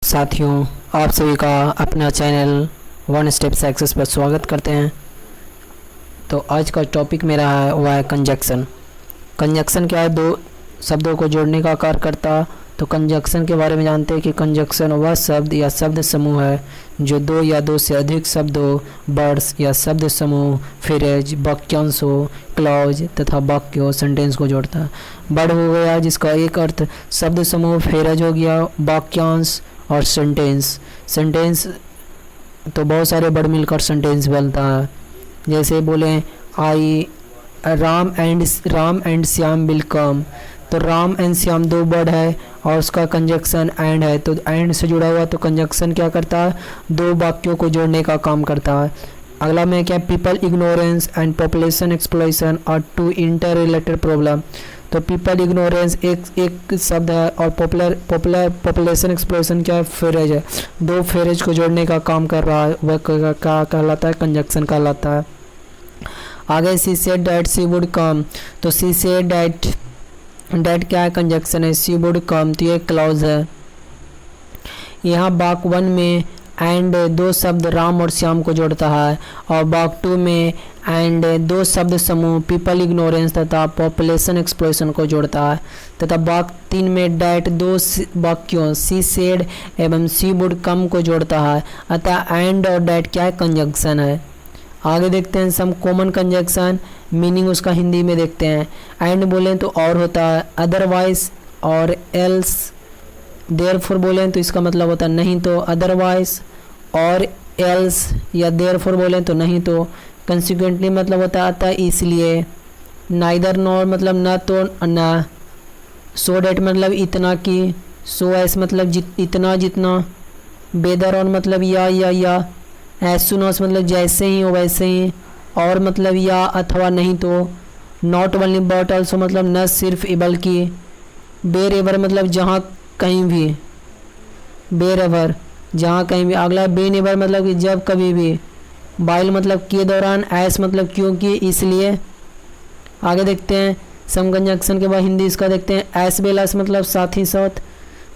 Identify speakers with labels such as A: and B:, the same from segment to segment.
A: साथियों, आप सभी का अपना चैनल वन स्टेप सक्सेस पर स्वागत करते हैं। तो आज का टॉपिक मेरा है वह है कंजक्शन। कंजक्शन क्या है? दो शब्दों को जोड़ने का कार्य करता। तो कंजक्शन के बारे में जानते हैं कि कंजक्शन वह शब्द या शब्द समूह है जो दो या दो से अधिक शब्दों, वर्ड्स या शब्द समूह, फ्रेज, वाक्यांशों, क्लॉज तथा वाक्यों, सेंटेंस को जोड़ता है। वर्ड हो गया जिसका एक अर्थ शब्द समूह, फ्रेज हो गया, वाक्यांश और सेंटेंस। सेंटेंस तो बहुत सारे वर्ड मिलकर सेंटेंस बनता है। जैसे बोले Ram and Shyam will come. तो राम एंड श्याम दो वर्ड है और उसका कंजक्शन एंड है। तो एंड से जुड़ा हुआ तो कंजक्शन क्या करता है? दो वाक्यों को जोड़ने का काम करता है। अगला में क्या? People ignorance and population exploitation are two inter related problem. तो पीपल इग्नोरेंस एक शब्द है और पॉपुलेशन एक्सप्लोजन क्या है? फ्रेज है। दो फ्रेज को जोड़ने का काम कर रहा है, वह क्या कहलाता है? कंजक्शन कहलाता है। आगे she said that she would come. तो सी सेड डैट क्या है? कंजक्शन है। शी वुड कम तो ये क्लॉज है। यहाँ वाक 1 में एंड दो शब्द राम और श्याम को जोड़ता है और वाक 2 में एंड दो शब्द समूह पीपल इग्नोरेंस तथा पॉपुलेशन एक्सप्लोजन को जोड़ता है तथा वाक 3 में डैट दो वाक्यों सी सेड एवं शी वुड कम को जोड़ता है। अतः एंड और डैट क्या है? कंजक्शन है। आगे देखते हैं सम कॉमन कंजक्शन, मीनिंग उसका हिंदी में देखते हैं। एंड बोलें तो और होता है, अदरवाइज और एल्स। देयरफॉर बोलें तो इसका मतलब होता है नहीं तो, अदरवाइज और एल्स या देयरफॉर बोलें तो नहीं तो। कंसिक्वेंटली मतलब होता है अतः इसलिए। नाइदर नॉर मतलब न तो न। सो डैट मतलब इतना की। सो एस मतलब इतना जितना। वेदर और मतलब या। एज सुन एज मतलब जैसे ही हो वैसे ही। और मतलब या अथवा नहीं तो। नॉट ओनली बट ऑल्सो मतलब न सिर्फ बल्कि। वेर एवर मतलब जहाँ कहीं भी। वेर एवर जहाँ कहीं भी। अगला बे नेवर मतलब कि जब कभी भी। बाइल मतलब के दौरान। ऐस मतलब क्योंकि इसलिए। आगे देखते हैं सम कंजक्शन के बाद हिंदी इसका देखते हैं। एस वेल एस मतलब साथ ही साथ।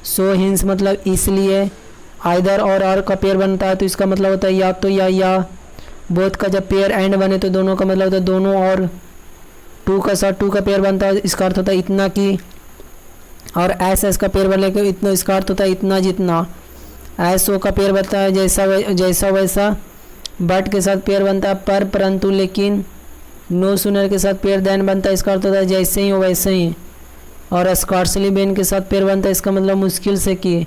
A: सो हिंस मतलब इसलिए। आइदर और आर का पेयर बनता है तो इसका मतलब होता है या तो या। बोथ का जब पेयर एंड बने तो दोनों का मतलब होता है दोनों और। टू का साथ टू का पेयर बनता है इसका अर्थ होता है इतना की। और एस का पेयर बने के इतना इसका अर्थ होता है इतना जितना। एस ओ का पेयर बनता है जैसा वैसा। बट के साथ पेयर बनता है पर, परंतु, लेकिन। नो सुनर के साथ पेयर देन बनता है इसका अर्थ होता है जैसे ही हो वैसे ही। और स्कार्सली बेन के साथ पेयर बनता है इसका मतलब मुश्किल से की,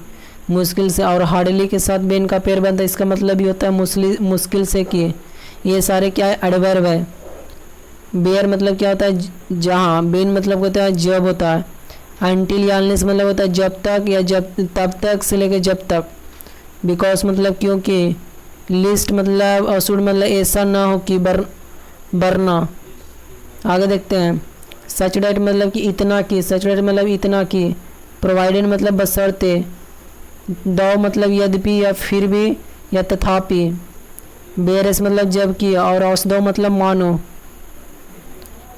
A: मुश्किल से। और हार्डली के साथ बेन का पेयर बनता है इसका मतलब भी होता है मुश्किल से की। ये सारे क्या है? एडवर्ब है। बेयर मतलब क्या होता है? जहाँ। बेन मतलब होता है जब होता है। अनटिल या अनलेस मतलब होता है जब तक या जब तब तक से लेकर जब तक। बिकॉज मतलब क्योंकि। लिस्ट मतलब और शुड मतलब ऐसा ना हो कि वरना। आगे देखते हैं सच डैट मतलब कि इतना की। सच डैट मतलब इतना की। प्रोवाइडेड मतलब बशर्ते। दो मतलब यद्यपि या फिर भी या तथापि। बेरस मतलब जब की। और औसदो मतलब मानो।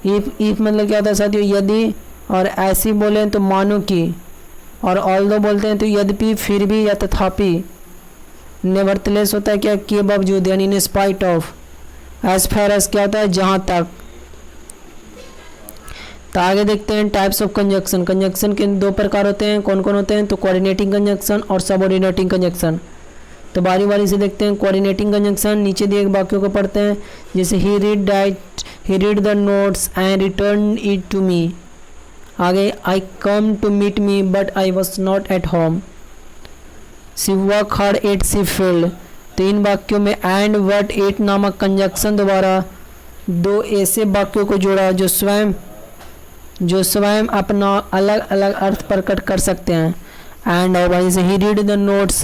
A: इफ मतलब क्या होता है साथियों? यदि। और ऐसी बोले तो मानो की। और ऑल्दो बोलते हैं तो यद्यपि, फिर भी या तथापि। नेवरथलेस होता है क्या? के बावजूद यानी in spite of. As far as क्या होता है? जहाँ तक। तो आगे देखते हैं टाइप्स ऑफ कंजक्शन। कंजक्शन के दो प्रकार होते हैं। कौन कौन होते हैं? तो कोऑर्डिनेटिंग कंजक्शन और सबऑर्डिनेटिंग कंजक्शन। तो बारी बारी से देखते हैं। कोऑर्डिनेटिंग कंजक्शन नीचे दिए वाक्यों को पढ़ते हैं। जैसे ही read the notes and return it to me. आगे I come to meet me but I was not at home. She work hard at she field. तो इन वाक्यों में एंड वर्ड एट नामक कंजक्शन द्वारा दो ऐसे वाक्यों को जोड़ा जो स्वयं अपना अलग अलग अर्थ प्रकट कर सकते हैं। एंड और जैसे ही read the notes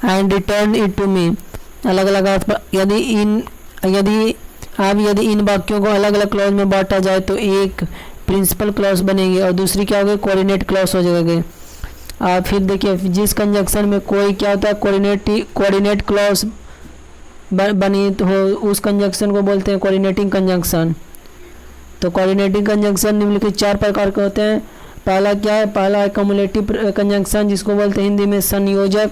A: and return it to me अलग अलग अर्थ पर। यदि इन वाक्यों को अलग अलग क्लॉज में बांटा जाए तो एक प्रिंसिपल क्लॉज बनेगी और दूसरी क्या होगी? कोऑर्डिनेट क्लॉज हो जाएगी। फिर देखिए जिस कंजक्शन में कोई क्या होता है? कोऑर्डिनेट क्लॉज बनी तो उस कंजक्शन को बोलते हैं कोऑर्डिनेटिंग कंजक्शन। तो कोऑर्डिनेटिंग कंजक्शन निम्नलिखित 4 प्रकार के होते हैं। पहला क्या है? पहला है कम्युलेटिव कंजंक्शन जिसको बोलते हैं हिंदी में संयोजक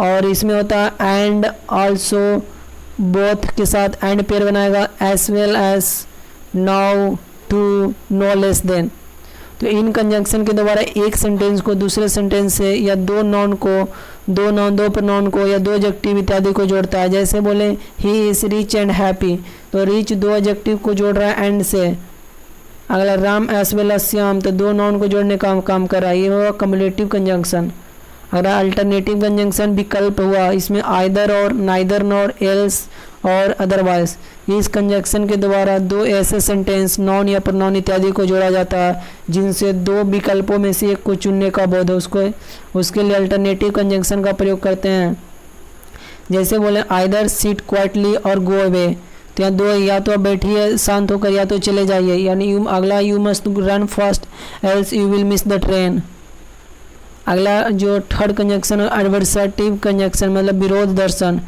A: और इसमें होता है एंड आल्सो, बोथ के साथ एंड पेयर बनाएगा, as well as, now, too, no less than. तो इन कंजंक्शन के द्वारा एक सेंटेंस को दूसरे सेंटेंस से या दो नाउन को, दो नाउन दो प्रोनाउन को या दो एडजेक्टिव इत्यादि को जोड़ता है। जैसे बोले he is rich and happy, तो रिच दो एडजेक्टिव को जोड़ रहा है एंड से। अगला Ram as well as Shyam, तो दो नाउन को जोड़ने का काम कर रहा है, ये होगा कम्युलेटिव कंजंक्शन। अगला अल्टरनेटिव कंजंक्शन विकल्प हुआ, इसमें आइदर और, नाइदर नॉर, एल्स और अदरवाइज। इस कंजंक्शन के द्वारा दो ऐसे सेंटेंस नाउन या प्रोनाउन इत्यादि को जोड़ा जाता है जिनसे दो विकल्पों में से एक को चुनने का बोध हो, उसके लिए अल्टरनेटिव कंजंक्शन का प्रयोग करते हैं। जैसे बोले आइदर सिट क्वाइटली और गो अवे, तो यहाँ दो, या तो आप बैठिए शांत होकर या तो चले जाइए, यानी अगला you must run fast else you will miss the train. अगला जो थर्ड कंजंक्शन है एडवर्सेटिव कंजंक्शन, मतलब विरोध दर्शन।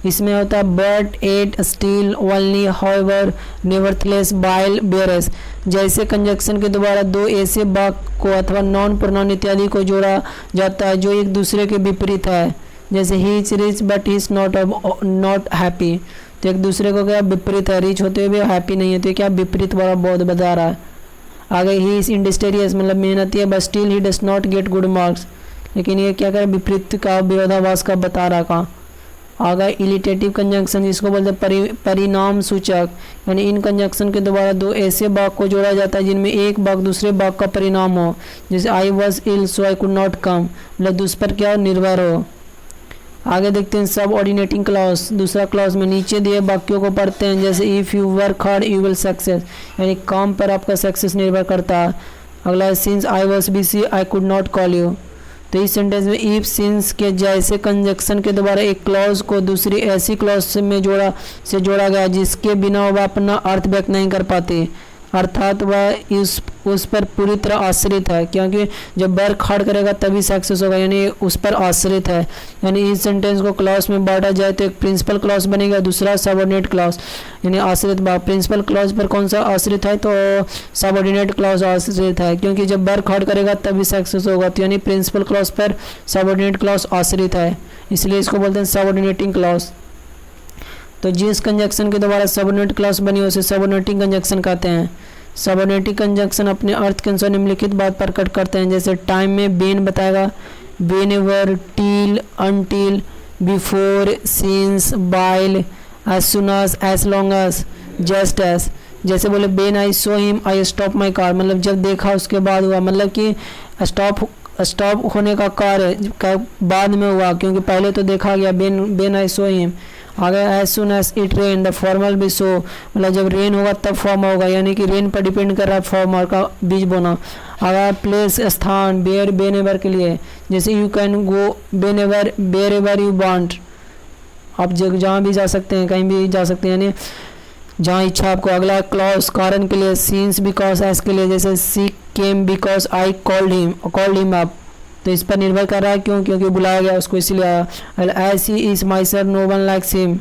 A: इसमें होता है but, yet, still, only, however, nevertheless, while, whereas. जैसे कंजंक्शन के द्वारा दो ऐसे वाक्य को अथवा नॉन प्रोनाउन इत्यादि को जोड़ा जाता है जो एक दूसरे के विपरीत है। जैसे he is rich but he is not happy, तो एक दूसरे को क्या विपरीत है, रिच होते हुए हैप्पी नहीं है, तो क्या विपरीत वाला बहुत बता रहा है। आगे ही इज इंडस्ट्रियस, मतलब मेहनती है, but still he does not get good marks, लेकिन ये क्या करे विपरीत का, विरोधाभास का बता रहा का। आगे इलिटेटिव कंजंक्शन, जिसको बोलते हैं परिणाम सूचक, यानी इन कंजंक्शन के द्वारा दो ऐसे वाक्य को जोड़ा जाता है जिनमें एक वाक्य दूसरे वाक्य का परिणाम हो। जैसे I was ill so I could not come, मतलब उस पर क्या निर्भर हो। आगे देखते हैं सब ऑर्डिनेटिंग क्लॉज, दूसरा क्लॉज में नीचे दिए वाक्यों को पढ़ते हैं। जैसे if you work hard you will success, यानी काम पर आपका सक्सेस निर्भर करता है। अगला since I was busy I could not call you, तो इस सेंटेंस में इफ सिंस के जैसे कंजंक्शन के द्वारा एक क्लॉज को दूसरी ऐसी क्लॉज में जोड़ा गया जिसके बिना वह अपना अर्थ व्यक्त नहीं कर पाते, अर्थात वह उस पर पूरी तरह आश्रित है, क्योंकि जब वर्क हार्ड करेगा तभी सक्सेस होगा, यानी उस पर आश्रित है। यानी इस सेंटेंस को क्लॉज में बांटा जाए तो एक प्रिंसिपल क्लॉज बनेगा, दूसरा सबऑर्डिनेट क्लॉज, यानी आश्रित भाग। प्रिंसिपल क्लॉज पर कौन सा आश्रित है, तो सबऑर्डिनेट क्लॉज आश्रित है, क्योंकि जब वर्क हार्ड करेगा तभी सक्सेस होगा, तो यानी प्रिंसिपल क्लॉज पर सबऑर्डिनेट क्लॉज आश्रित है, इसलिए इसको बोलते हैं सबऑर्डिनेटिंग क्लॉज। तो जिस कंजंक्शन के द्वारा सबऑर्डिनेट क्लॉज बनी उसे सबऑर्डिनेटिंग कंजंक्शन कहते हैं। सबऑर्डिनेटिंग कंजंक्शन अपने अर्थ के अनुसार निम्नलिखित बात प्रकट करते हैं। जैसे टाइम में बेन बताएगा, whenever, till, until, before, since, bile, as soon as long as, just as. जैसे बोले Ben I saw him I stop my car, मतलब जब देखा उसके बाद हुआ, मतलब कि स्टॉप होने का कार्य बाद में हुआ, क्योंकि पहले तो देखा गया बेन आई सो हिम। आगे as soon as it rain, the farmer भी सो, मतलब जब रेन होगा तब फॉर्म होगा, यानी कि रेन पर डिपेंड कर रहा है फॉर्मर का बीज बोना। आगे प्लेस स्थान, बेयर बेनेवर के लिए, जैसे you can go whenever wherever you want, आप जहाँ भी जा सकते हैं, कहीं भी जा सकते हैं, यानी जहाँ इच्छा आपको। अगला क्लॉज कारण के लिए, सीन्स बिकॉज एज के लिए, जैसे she came because I called him up, तो इस पर निर्भर कर रहा है क्यों, क्योंकि बुलाया गया उसको इसलिए आया। As he is my sir no one likes him,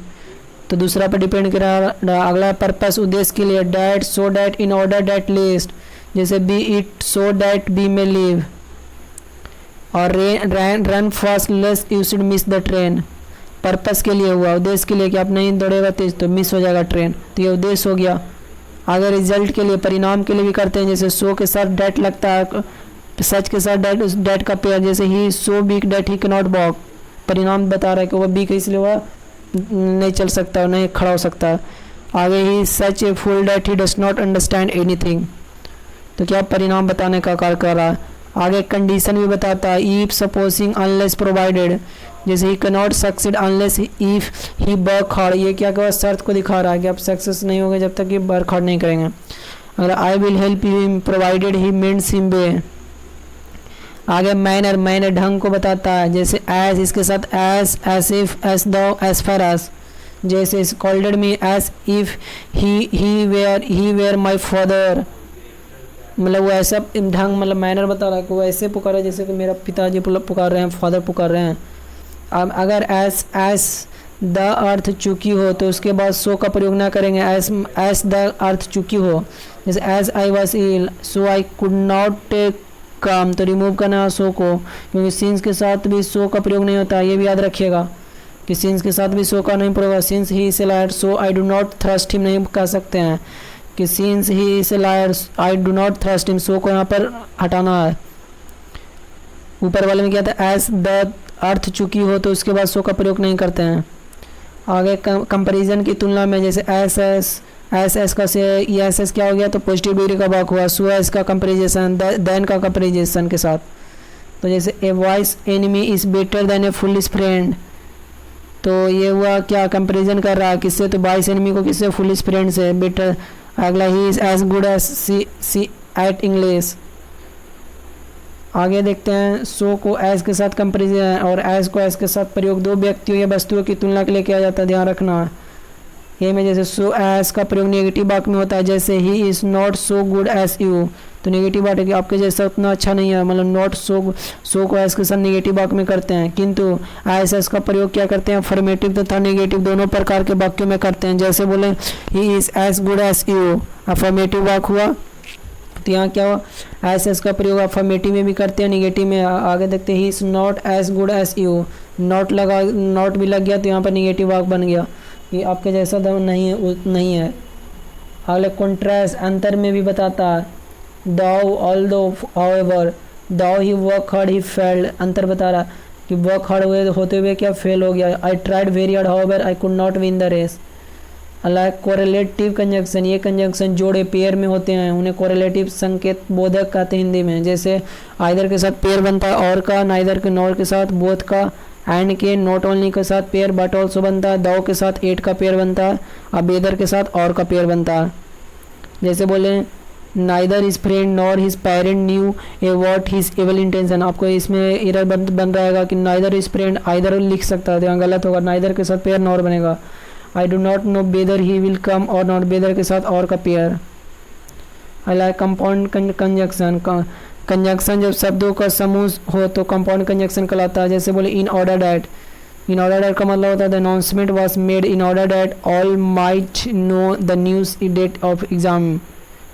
A: तो दूसरा पर डिपेंड कर रहा है। अगला पर्पस उद्देश्य के लिए, that so that in order that lest, जैसे be it so that be may live. और run fast lest you should miss the train, purpose के लिए हुआ, उद्देश्य के लिए कि आप नहीं दौड़ेगा तेज तो मिस हो जाएगा ट्रेन, तो ये उद्देश्य हो गया। अगर रिजल्ट के लिए, परिणाम के लिए भी करते हैं, जैसे सो के साथ डैट लगता है, सच के साथ डैट का पेयर, जैसे ही so weak that he cannot walk, परिणाम बता रहा है कि वह वीक है इसलिए वह नहीं चल सकता, नहीं खड़ा हो सकता है। आगे ही such a fool that he does not understand anything, तो क्या परिणाम बताने का कार्य कर रहा है। आगे कंडीशन भी बताता है, इफ सपोजिंग अनलेस प्रोवाइडेड, जैसे ही cannot succeed unless if he work hard, ये क्या क्या शर्त को दिखा रहा है कि आप सक्सेस नहीं होंगे जब तक कि वर्क हार्ड नहीं करेंगे। अगर I will help you provided he mends him way. आगे मैनर ढंग को बताता है, जैसे एज, इसके साथ as if, as though, as far as, जैसे scolded me as if he were my father, मतलब वो ऐसा ढंग, मतलब मैनर बता रहा है कि वो ऐसे पुकारा जैसे कि मेरा पिताजी पुकार रहे हैं, फादर पुकार रहे हैं। अब अगर एज द अर्थ चुकी हो तो उसके बाद सो का प्रयोग ना करेंगे, एज द अर्थ चुकी हो, जैसे as I was ill so I could not come, तो रिमूव करना है सो को, क्योंकि सिंस के साथ भी सो का प्रयोग नहीं होता है, ये भी याद रखिएगा कि सिंस के साथ भी सो का नहीं प्रयोग होगा। Since he is a liar so I do not trust him नहीं कह सकते हैं कि since he is a liar I do not trust him, so को यहाँ पर हटाना है। ऊपर वाले में क्या था, एज द अर्थ चुकी हो तो उसके बाद सो का प्रयोग नहीं करते हैं। आगे कंपैरिजन की तुलना में, जैसे एस एस का से एस एस क्या हो गया, तो पॉजिटिव डिग्री का वाक हुआ। सो एस का कंपेरिजन देन का कंपेरिजन के साथ, तो जैसे a wise enemy is better than a foolish friend, तो ये हुआ क्या, कंपैरिजन कर रहा है किससे, तो वाइस एनिमी को किससे, फुलिश फ्रेंड से, बेटर। अगला he is as good as she at English. आगे देखते हैं, सो को एज के साथ कंपेरिजन और एज को एज के साथ प्रयोग दो व्यक्तियों या वस्तुओं की तुलना के लिए किया जाता है, ध्यान रखना है। ये में जैसे सो एज का प्रयोग नेगेटिव वाक्य में होता है, जैसे he is not so good as you, तो नेगेटिव वाक्य कि आपके जैसा उतना अच्छा नहीं है, मतलब नॉट सो को एज के साथ नेगेटिव वाक्य में करते हैं। किंतु एस का प्रयोग क्या करते हैं, अफर्मेटिव तथा नेगेटिव दोनों प्रकार के वाक्यों में करते हैं। जैसे बोले he is as good as you, affirmative वाक्य हुआ, तो यहाँ क्या हुआ, एस का प्रयोग अफर्मेटिव में भी करते हैं, नेगेटिव में। आगे देखते हैं, he is not as good as you, not भी लग गया तो यहाँ पर नेगेटिव वाक्य बन गया कि आपके जैसा दम नहीं है। अगले कॉन्ट्रास्ट अंतर में भी बताता है, दाउ although however, thou he work hard he failed, अंतर बता रहा कि वर्क हार्ड होते हुए क्या फेल हो गया। I tried very hard however I could not win the race. Alike correlative conjunction, ये कंजंक्शन जोड़े पेयर में होते हैं, उन्हें कोरिलेटिव संकेत बोधक कहते हैं हिंदी में। जैसे आइदर के साथ पेयर बनता है और का, नाइदर के नॉर के साथ बोथ का, एंड के नॉट ओनली के साथ पेयर बट ऑल्सो बनता है, दाउ के साथ एट का पेयर बनता है, अब बेदर के साथ और का पेयर बनता है। जैसे बोले neither his friend nor his parent knew a what his evil intention, आपको इसमें एरर बन रहेगा कि नाइदर हिज फ्रेंड आइदर लिख सकता है, यहाँ गलत होगा, नाइदर के साथ पेयर नॉर बनेगा। आई डू नॉट नो बेदर ही विल कम और नॉट बेदर के साथ और का pair. I like compound conjunction, conjunction जब शब्दों का समूह हो तो कंपाउंड कंजंक्शन कहलाता है। जैसे बोले in order that, in order that का मतलब होता है the announcement was made in order that all might know the news date of exam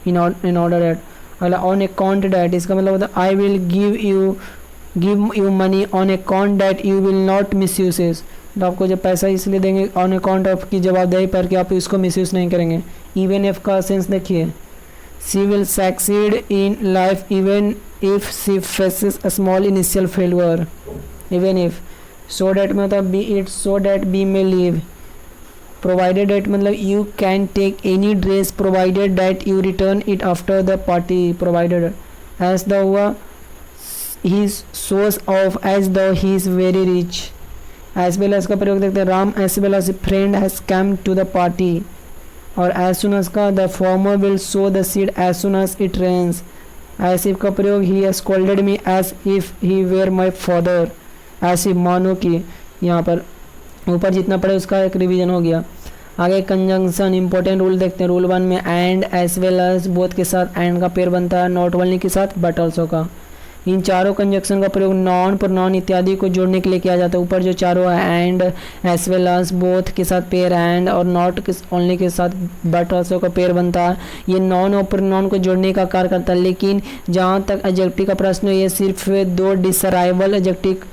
A: in order that. अगला ऑन अकाउंट डैट, इसका मतलब होता है I will give you money on account that you will not misuse, तो आपको जब पैसा इसलिए देंगे ऑन अकाउंट ऑफ की जवाबदेही पर कि आप इसको मिस यूज़ नहीं करेंगे। इवन एफ का सेंस देखिए, she will succeed in life even if she faces a small initial failure. Even if, so that में होता है be it so that be may live. Provided that मतलब you can take any dress provided that you return it after the party, provided. As the हुआ he shows off as the he is very rich. As well as का प्रयोग देखते हैं, Ram as well as friend has come to the party. और as soon as का the farmer will sow the seed as soon as it rains. As if का प्रयोग he has scolded me as if he were my father. As if मानो कि, यहाँ पर ऊपर जितना पड़े उसका एक रिवीजन हो गया। आगे कंजंक्शन इंपॉर्टेंट रूल देखते हैं। रूल 1 में and as well as both के साथ एंड का पेयर बनता है, नॉट ओनली के साथ बट ऑल्सो का। इन चारों कंजंक्शन का प्रयोग नॉन प्रोनाउन इत्यादि को जोड़ने के लिए किया जाता है। ऊपर जो चारों है and as well as both के साथ पेयर एंड और नॉट ओनली के साथ बट ऑल्सो का पेयर बनता है, ये नॉन और प्रोनाउन को जोड़ने का कार्य करता है। लेकिन जहाँ तक एडजेक्टिव का प्रश्न है, ये सिर्फ दो डिसराइवल एडजेक्टिव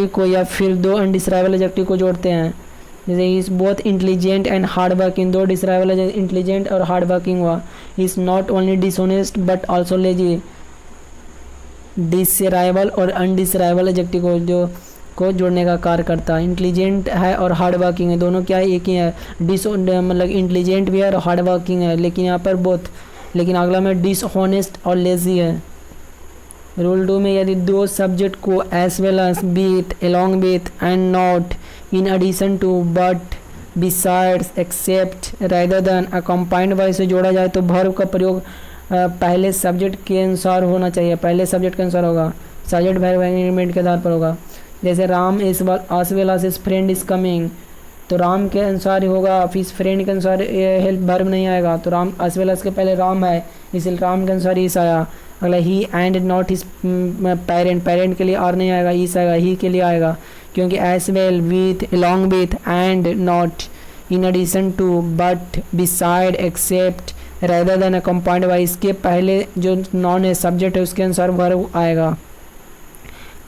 A: को या फिर दो अनडिसराइवल एडजेक्टिव को जोड़ते हैं। जैसे is both intelligent and hard working, दो डिसराइवल इंटेलिजेंट और हार्ड वर्किंग हुआ। Is not only dishonest but also lazy, desirable और अनडिसराइवल एडजेक्टिव को जोड़ने का कार्य करता है। इंटेलिजेंट है और हार्ड वर्किंग है, दोनों क्या है, एक ही है। मतलब इंटेलिजेंट भी है और हार्ड वर्किंग है, लेकिन यहाँ पर बोथ, लेकिन अगला में डिसऑनेस्ट और लेजी है। रूल 2 में यदि दो सब्जेक्ट को as well as with, along with and not, in addition to, but, besides, except, rather than, accompanied by से जोड़ा जाए तो वर्ब का प्रयोग पहले सब्जेक्ट के अनुसार होना चाहिए। पहले सब्जेक्ट के अनुसार होगा, सब्जेक्ट वर्ब एग्रीमेंट के आधार पर होगा। जैसे Ram is as well as his friend is coming, तो राम के अनुसार ही होगा, इस फ्रेंड के अनुसार हेल्प वर्ब नहीं आएगा। तो राम एज वेल एज के पहले राम है, इसलिए राम के अनुसार ईस आया। अगला ही एंड नॉट हिज पेरेंट के लिए आर नहीं आएगा, ईस आएगा, ही के लिए आएगा, क्योंकि as well, with, along with, and, not, in addition to, but, beside, except, rather than compound by, इसके पहले जो नॉन है सब्जेक्ट है उसके अनुसार वर्ब आएगा।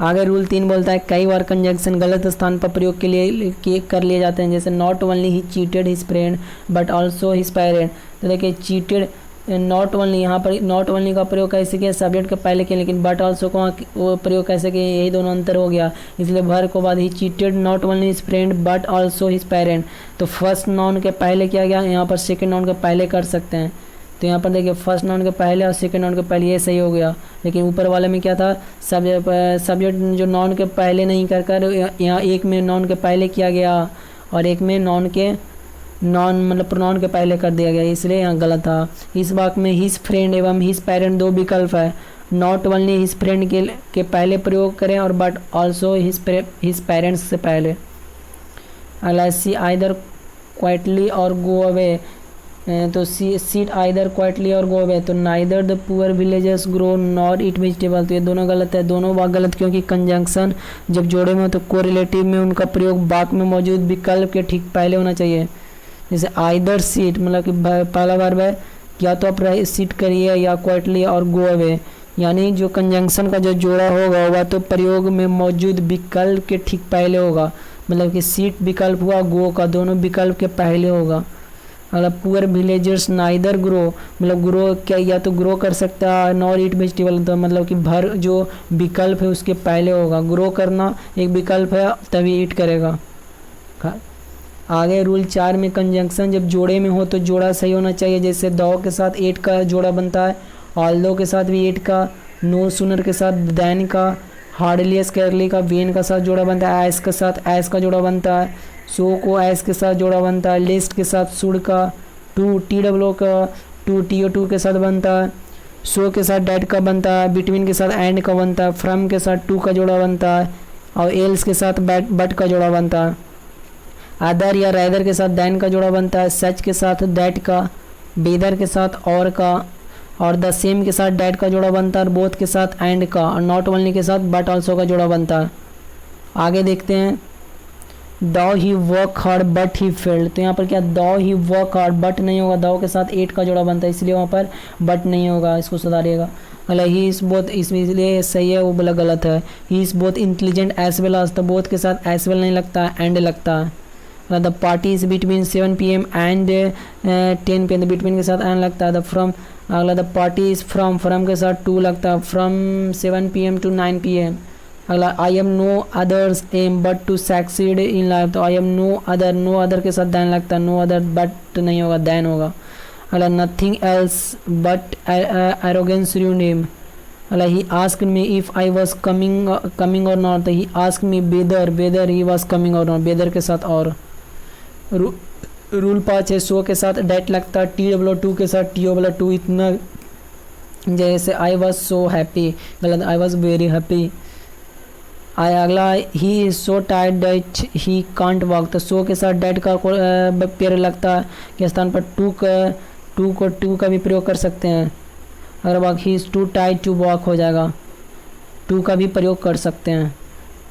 A: आगे रूल 3 बोलता है कई बार कंजंक्शन गलत स्थान पर प्रयोग के लिए कर लिए जाते हैं, जैसे not only he cheated his friend but also his parent. तो देखिए चीटेड नॉट ओनली, यहाँ पर नॉट ओनली का प्रयोग कैसे किया, सब्जेक्ट के पहले किया, लेकिन बट ऑल्सो को वो प्रयोग कैसे किया, यही दोनों अंतर हो गया। इसलिए वर्ब को बाद ही cheated not only his friend but also his parent. तो फर्स्ट नाउन के पहले किया गया, यहाँ पर सेकेंड नाउन के पहले कर सकते हैं। तो यहाँ पर देखिए फर्स्ट नाउन के पहले और सेकंड नाउन के पहले, ये सही हो गया। लेकिन ऊपर वाले में क्या था, सब्जेक्ट जो नाउन के पहले नहीं कर यहाँ एक में नाउन के पहले किया गया और एक में नॉन मतलब प्रोनाउन के पहले कर दिया गया, इसलिए यहाँ गलत था। इस वाक्य में हिज फ्रेंड एवं हिज पेरेंट दो विकल्प है। नॉट ओनली हिज फ्रेंड के पहले प्रयोग करें और बट ऑल्सो हिज पेरेंट्स से पहले। अगला सी आइदर क्वाइटली और गो अवे, तो सीट आइदर क्वाइटली और गो अवे, तो neither the poor villagers grow nor eat vegetable. तो ये दोनों गलत है, दोनों वाक्य गलत, क्योंकि कंजंक्शन जब जोड़े में हो तो कोरिलेटिव में उनका प्रयोग वाक्य में मौजूद विकल्प के ठीक पहले होना चाहिए। जैसे आइदर सीट मतलब कि पहला वर्ब है, या तो आप सीट करिए या क्वाइटली और गो अवे, यानी जो कंजंक्शन का जो जोड़ा होगा वह तो प्रयोग में मौजूद विकल्प के ठीक पहले होगा। मतलब कि सीट विकल्प हुआ, गो का दोनों विकल्प के पहले होगा। अगर पुअर विलेजर्स नाइदर ग्रो, मतलब ग्रो क्या, या तो ग्रो कर सकता है नॉर ईट वेजिटेबल, तो मतलब कि भर जो विकल्प है उसके पहले होगा। ग्रो करना एक विकल्प है तभी ईट करेगा। आगे रूल 4 में कंजंक्शन जब जोड़े में हो तो जोड़ा सही होना चाहिए। जैसे दो के साथ एट का जोड़ा बनता है, ऑल्दो के साथ भी एट का, नो सूनर के साथ दैन का, हार्डली स्केयरली का वेन का साथ जोड़ा बनता है, एस के साथ एस का जोड़ा बनता है, सो को एस के साथ जोड़ा बनता है, लिस्ट के साथ सुड का, टू टी डब्ल्यू का टू टी ओ टू के साथ बनता है, सो के साथ डैट का बनता है, बिटवीन के साथ एंड का बनता है, फ्रॉम के साथ टू का जोड़ा बनता है और एल्स के साथ बट का जोड़ा बनता है। अदर या रैदर के साथ दैन का जोड़ा बनता है, सच के साथ दैट का, बेदर के साथ और का, और द सेम के साथ डैट का जोड़ा बनता है, और बोथ के साथ एंड का, और नॉट ओनली के साथ बट ऑल्सो का जोड़ा बनता है। आगे देखते हैं दो he work hard but he failed. तो यहाँ पर क्या दो ही वर्क हार्ड बट नहीं होगा, दो के साथ एट का जोड़ा बनता है इसलिए वहाँ पर बट नहीं होगा, इसको सुधारिएगा। अगर ही इस बोथ इसमें इसलिए सही है, वो बोला गलत है। He is both intelligent as well as, तो बोथ के साथ एज वेल नहीं लगता है, एंड लगता है। The party is between 7 PM and 10 PM, between के साथ एंड लगता है। द फ्रॉम, अगला द पार्टी इज फ्रॉम के साथ टू लगता है, फ्रॉम 7 PM to 9 PM। अगला I am no others aim but to succeed in life, तो आई एम नो अदर के साथ दैन लगता है, नो अदर बट नहीं होगा, दैन होगा। अगला nothing else but arrogance ruined him. अगला he asked me if I was coming or not, तो he asked me whether he was coming or not, whether के साथ और। रूल 5 है सो के साथ डेट लगता है, TW2 के साथ TW2, इतना जैसे आई वॉज सो हैप्पी, गलत, आई वॉज वेरी हैप्पी। अगला he is so tired that he can't walk, तो सो के साथ डेट का पेयर लगता है के स्थान पर टू का भी प्रयोग कर सकते हैं। अगर walk he is too tired to walk हो जाएगा, टू का भी प्रयोग कर सकते हैं।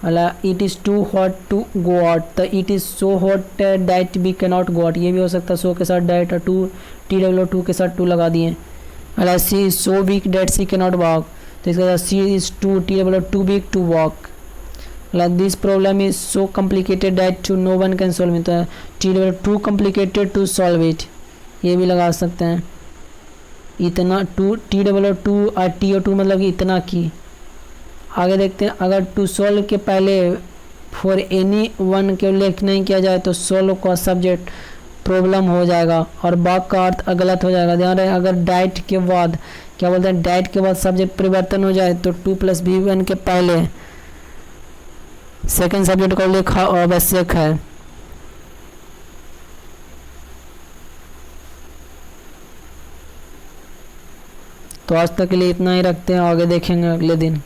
A: अला it is too hot to go out, तो it is so hot that we can not go out, ये भी हो सकता है। सो के साथ डैट, टू TW2 के साथ टू लगा दिए। अला she is so weak that she can not walk, तो इसके साथ she is too TW2 weak to walk. अला this problem is so complicated that too no one can solve it, तो TW2 complicated to solve it, ये भी लगा सकते हैं। इतना TW2 और TO2 मतलब कि इतना की। आगे देखते हैं अगर टू सॉल्व के पहले फॉर एनी वन के उल्लेख नहीं किया जाए तो सॉल्व का सब्जेक्ट प्रॉब्लम हो जाएगा और वाक्य का अर्थ गलत हो जाएगा। ध्यान रहे, अगर डाइट के बाद क्या बोलते हैं, डाइट के बाद सब्जेक्ट परिवर्तन हो जाए तो 2 + B1 के पहले सेकंड सब्जेक्ट का उल्लेख आवश्यक है। तो आज तक के लिए इतना ही रखते हैं, आगे देखेंगे अगले दिन।